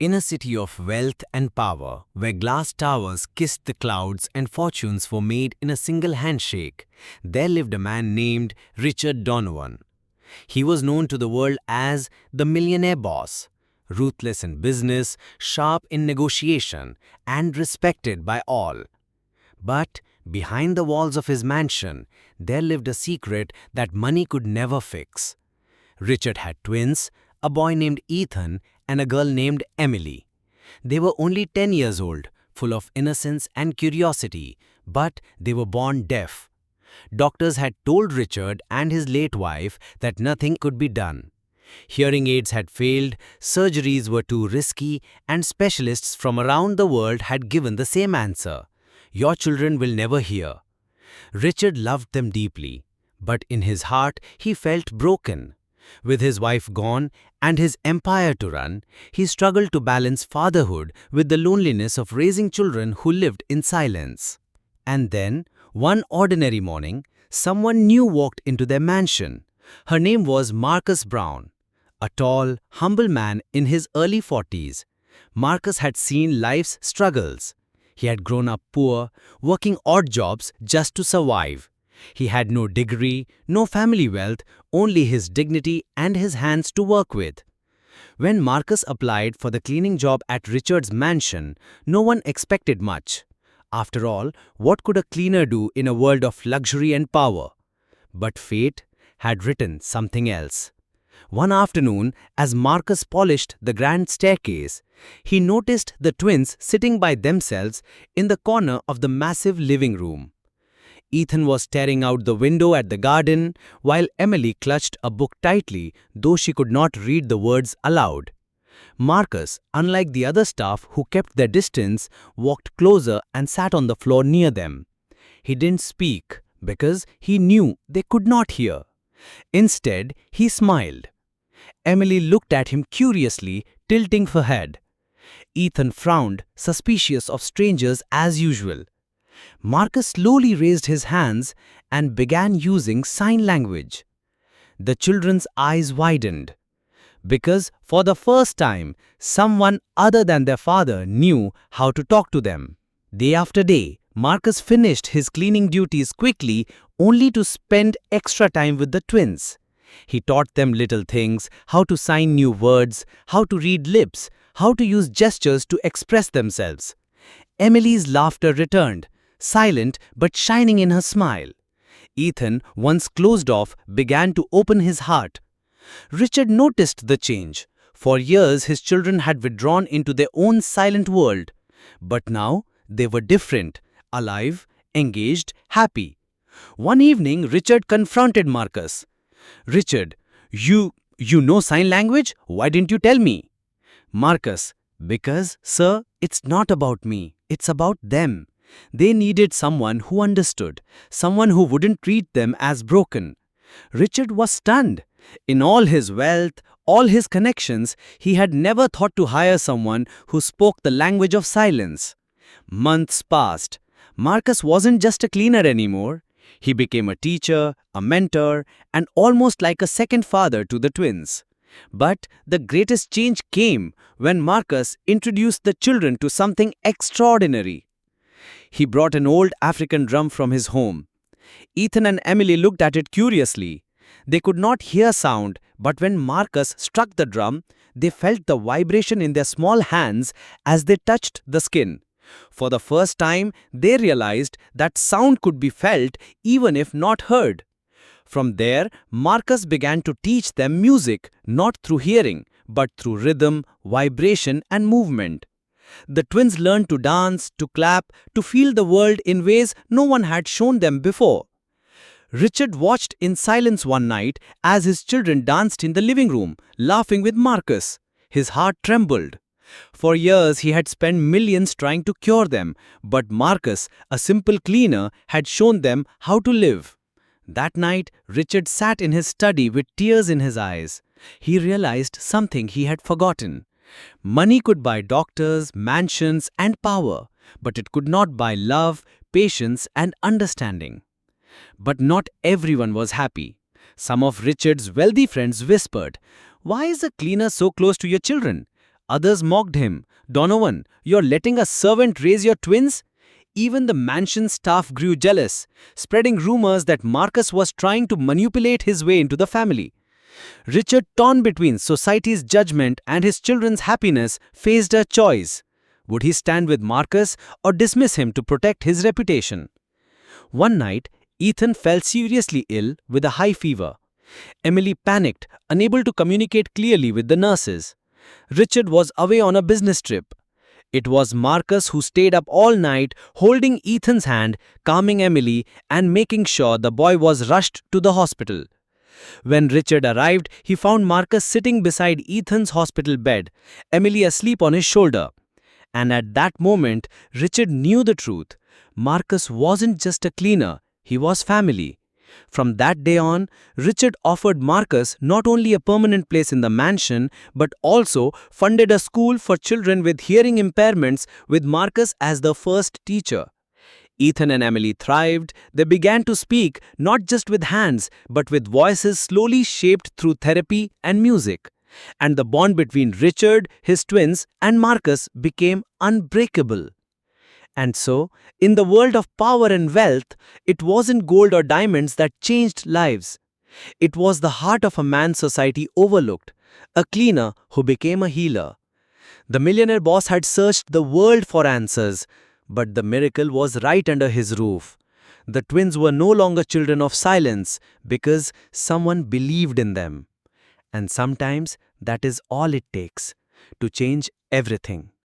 In a city of wealth and power, where glass towers kissed the clouds and fortunes were made in a single handshake, there lived a man named Richard Donovan. He was known to the world as the millionaire boss, ruthless in business, sharp in negotiation, and respected by all. But behind the walls of his mansion, there lived a secret that money could never fix. Richard had twins, a boy named Ethan and a girl named Emily. They were only 10 years old, full of innocence and curiosity, but they were born deaf. Doctors had told Richard and his late wife that nothing could be done. Hearing aids had failed, surgeries were too risky, and specialists from around the world had given the same answer: your children will never hear. Richard loved them deeply, but in his heart he felt broken. With his wife gone and his empire to run, he struggled to balance fatherhood with the loneliness of raising children who lived in silence. And then, one ordinary morning, someone new walked into their mansion. Her name was Marcus Brown, a tall, humble man in his early 40s. Marcus had seen life's struggles. He had grown up poor, working odd jobs just to survive. He had no degree, no family wealth, only his dignity and his hands to work with. When Marcus applied for the cleaning job at Richard's mansion, no one expected much. After all, what could a cleaner do in a world of luxury and power? But fate had written something else. One afternoon, as Marcus polished the grand staircase, he noticed the twins sitting by themselves in the corner of the massive living room. Ethan was staring out the window at the garden, while Emily clutched a book tightly, though she could not read the words aloud. Marcus, unlike the other staff who kept their distance, walked closer and sat on the floor near them. He didn't speak because he knew they could not hear. Instead, he smiled. Emily looked at him curiously, tilting her head. Ethan frowned, suspicious of strangers as usual. Marcus slowly raised his hands and began using sign language. The children's eyes widened, because for the first time, someone other than their father knew how to talk to them. Day after day, Marcus finished his cleaning duties quickly, only to spend extra time with the twins. He taught them little things: how to sign new words, how to read lips, how to use gestures to express themselves. Emily's laughter returned, silent but shining in her smile. Ethan, once closed off, began to open his heart. Richard noticed the change. For years his children had withdrawn into their own silent world. But now they were different, alive, engaged, happy. One evening Richard confronted Marcus. "Richard, you know sign language? Why didn't you tell me?" Marcus: "Because, sir, it's not about me. It's about them. They needed someone who understood, someone who wouldn't treat them as broken." Richard was stunned. In all his wealth, all his connections, he had never thought to hire someone who spoke the language of silence. Months passed. Marcus wasn't just a cleaner anymore. He became a teacher, a mentor, and almost like a second father to the twins. But the greatest change came when Marcus introduced the children to something extraordinary. He brought an old African drum from his home. Ethan and Emily looked at it curiously. They could not hear sound, but when Marcus struck the drum, they felt the vibration in their small hands as they touched the skin. For the first time, they realized that sound could be felt even if not heard. From there, Marcus began to teach them music, not through hearing, but through rhythm, vibration, and movement. The twins learned to dance, to clap, to feel the world in ways no one had shown them before. Richard watched in silence one night as his children danced in the living room, laughing with Marcus. His heart trembled. For years he had spent millions trying to cure them, but Marcus, a simple cleaner, had shown them how to live. That night, Richard sat in his study with tears in his eyes. He realized something he had forgotten. Money could buy doctors, mansions, and power, but it could not buy love, patience, and understanding. But not everyone was happy. Some of Richard's wealthy friends whispered, "Why is a cleaner so close to your children?" Others mocked him. Donovan, you're letting a servant raise your twins? Even the mansion staff grew jealous, spreading rumors that Marcus was trying to manipulate his way into the family. Richard, torn between society's judgment and his children's happiness, faced a choice. Would he stand with Marcus or dismiss him to protect his reputation? One night, Ethan fell seriously ill with a high fever. Emily panicked, unable to communicate clearly with the nurses. Richard was away on a business trip. It was Marcus who stayed up all night, holding Ethan's hand, calming Emily, and making sure the boy was rushed to the hospital. When Richard arrived, he found Marcus sitting beside Ethan's hospital bed, Emily asleep on his shoulder. And at that moment, Richard knew the truth. Marcus wasn't just a cleaner, he was family. From that day on, Richard offered Marcus not only a permanent place in the mansion, but also funded a school for children with hearing impairments with Marcus as the first teacher. Ethan and Emily thrived. They began to speak not just with hands, but with voices slowly shaped through therapy and music. And the bond between Richard, his twins, and Marcus became unbreakable. And so, in the world of power and wealth, it wasn't gold or diamonds that changed lives. It was the heart of a man society overlooked, a cleaner who became a healer. The millionaire boss had searched the world for answers, but the miracle was right under his roof. The twins were no longer children of silence because someone believed in them. And sometimes that is all it takes to change everything.